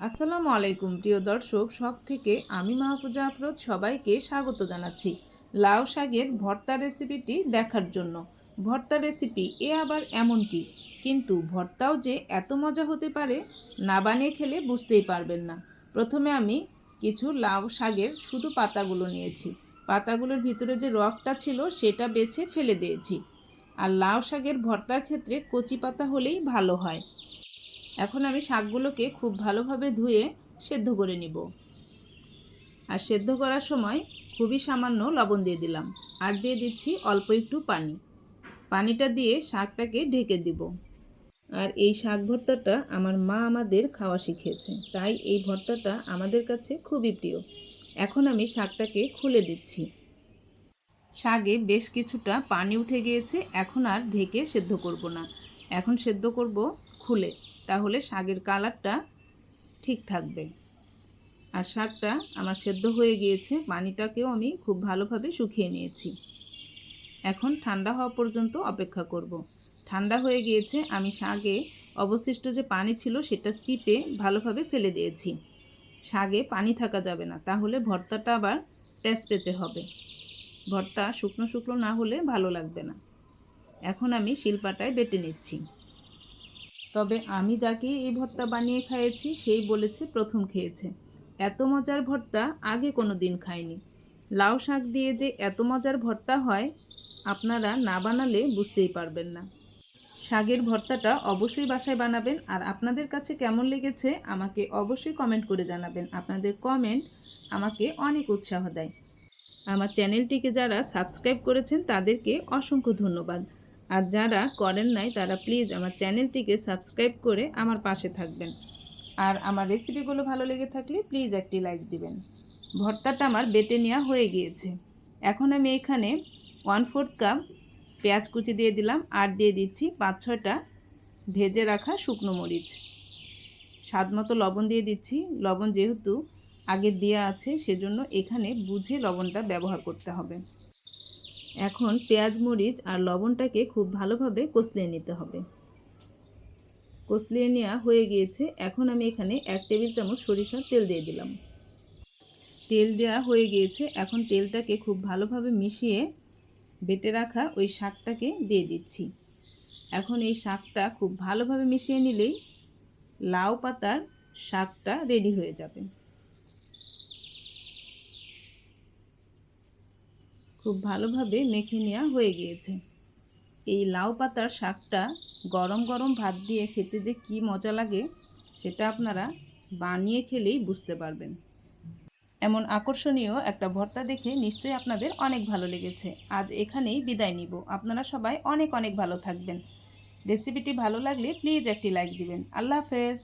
আসসালামু আলাইকুম প্রিয় দর্শক, শখ থেকে আমি মাহফুজা আফরোজ সবাইকে স্বাগত জানাচ্ছি লাউ শাকের ভর্তা রেসিপিটি দেখার জন্য। ভর্তা রেসিপি আবার এমন কি, কিন্তু ভর্তাও যে এত মজা হতে পারে না বানিয়ে খেলে বুঝতেই পারবেন না। প্রথমে আমি কিছু লাউ শাকের শুধু পাতাগুলো নিয়েছি। পাতাগুলোর ভিতরে যে রগটা ছিল সেটা বেছে ফেলে দিয়েছি। আর লাউ শাকের ভর্তার ক্ষেত্রে কচি পাতা হলেই ভালো হয়। এখন আমি শাকগুলোকে খুব ভালোভাবে ধুয়ে সেদ্ধ করে নিব। আর সেদ্ধ করার সময় খুবই সামান্য লবণ দিয়ে দিলাম, আর দিয়ে দিচ্ছি অল্প একটু পানি। পানিটা দিয়ে শাকটাকে ঢেকে দিব। আর এই শাক ভর্তাটা আমার মা আমাদের খাওয়া শিখিয়েছে, তাই এই ভর্তাটা আমাদের কাছে খুবই প্রিয়। এখন আমি শাকটাকে খুলে দিচ্ছি। শাকে বেশ কিছুটা পানি উঠে গিয়েছে, এখন আর ঢেকে সেদ্ধ করব না। এখন সেদ্ধ করব খুলে, তাহলে শাকের কালারটা ঠিক থাকবে। আর শাকটা আমার সেদ্ধ হয়ে গিয়েছে, পানিটাকেও আমি খুব ভালোভাবে শুকিয়ে নিয়েছি। এখন ঠান্ডা হওয়া পর্যন্ত অপেক্ষা করব। ঠান্ডা হয়ে গিয়েছে, আমি শাকে অবশিষ্ট যে পানি ছিল সেটা চিপে ভালোভাবে ফেলে দিয়েছি। শাকে পানি থাকা যাবে না, তাহলে ভর্তাটা আবার প্যাচপ্যাচে হবে। ভর্তা শুকনো শুকনো না হলে ভালো লাগবে না। এখন আমি শিলপাটায় বেটে নিচ্ছি। তবে আমি যাকে এই ভর্তা বানিয়ে খাইয়েছি সেই বলেছে প্রথম খেয়েছে। এত মজার ভর্তা আগে কোনো দিন খায়নি। লাউ শাক দিয়ে যে এত মজার ভর্তা হয়, আপনারা না বানালে বুঝতেই পারবেন না। শাকের ভর্তাটা অবশ্যই বাসায় বানাবেন। আর আপনাদের কাছে কেমন লেগেছে আমাকে অবশ্যই কমেন্ট করে জানাবেন। আপনাদের কমেন্ট আমাকে অনেক উৎসাহ দেয়। আমার চ্যানেলটিকে যারা সাবস্ক্রাইব করেছেন তাদেরকে অসংখ্য ধন্যবাদ। আর যারা করেন নাই তারা প্লিজ আমার চ্যানেলটিকে সাবস্ক্রাইব করে আমার পাশে থাকবেন। আর আমার রেসিপিগুলো ভালো লেগে থাকলে প্লিজ একটি লাইক দিবেন। ভর্তাটা আমার বেটে নেওয়া হয়ে গিয়েছে। এখন আমি এখানে 1/4 কাপ পেঁয়াজ কুচি দিয়ে দিলাম, আর দিয়ে দিচ্ছি 5-6টা ভেজে রাখা শুকনো মরিচ। স্বাদ মতো লবণ দিয়ে দিচ্ছি। লবণ যেহেতু আগে দেওয়া আছে সেজন্য এখানে বুঝে লবণটা ব্যবহার করতে হবে। এখন পেঁয়াজ মরিচ আর লবণটাকে খুব ভালোভাবে কষলিয়ে নিতে হবে। কষলিয়ে নেওয়া হয়ে গিয়েছে। এখন আমি এখানে 1 টেবিল চামচ সরিষার তেল দিয়ে দিলাম। তেল দেওয়া হয়ে গিয়েছে। এখন তেলটাকে খুব ভালোভাবে মিশিয়ে বেটে রাখা ওই শাকটাকে দিয়ে দিচ্ছি। এখন এই শাকটা খুব ভালোভাবে মিশিয়ে নিলেই লাউ পাতার শাকটা রেডি হয়ে যাবে। খুব ভালোভাবে মেখে নেওয়া হয়ে গিয়েছে। এই লাউ পাতার শাকটা গরম গরম ভাত দিয়ে খেতে যে কি মজা লাগে সেটা আপনারা বানিয়ে খেলেই বুঝতে পারবেন। এমন আকর্ষণীয় একটা ভর্তা দেখে নিশ্চয়ই আপনাদের অনেক ভালো লেগেছে। আজ এখানেই বিদায় নিব। আপনারা সবাই অনেক অনেক ভালো থাকবেন। রেসিপিটি ভালো লাগলে প্লিজ একটি লাইক দিবেন। আল্লাহ হাফেজ।